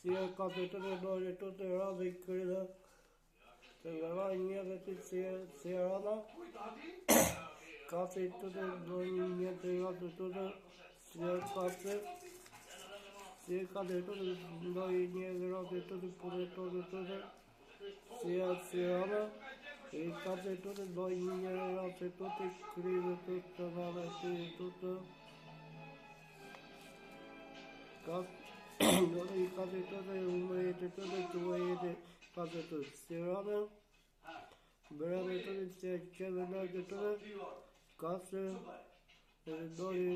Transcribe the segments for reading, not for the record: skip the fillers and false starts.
si e ka të të të dojë të të radhe i krydhe, të vera një dhe të si e rada, ka të të të dojë një të radhe të të si e ka të, si e ka të të dojë një dhe radhe të të përre të të si e rada, e ka të të dojë një dhe radhe të të krydhe të radhe të të ka dole i ka të të umëjete të të ujete ka të të stirane, breve të të si e qeve lërgë të ka se dole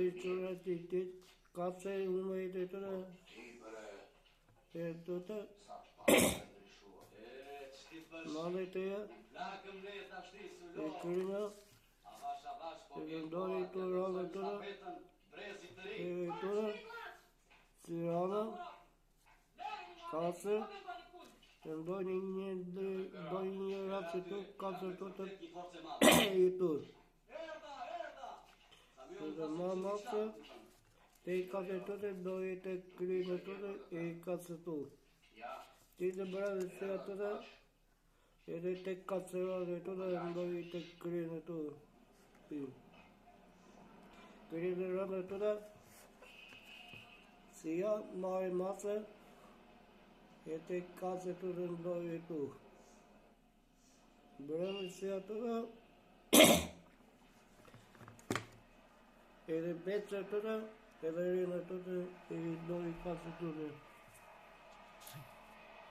i qërë të të ka se umëjete të të nane të e kryna e dole i të rame të si rana, kasë, të ndojnë një ratë të kasë të të i të. Të ma masë, të i kasë të të dojë të krynë të të i kasë të. Të të brave se atë të, edhe të kasë rade të të ndojë të krynë të. Krynë rade të të, si ja marë masë, e të kasë të të ndojë të. Breve se atë të, edhe betë të të, edhe rinë të të, e ndojë kasë të të.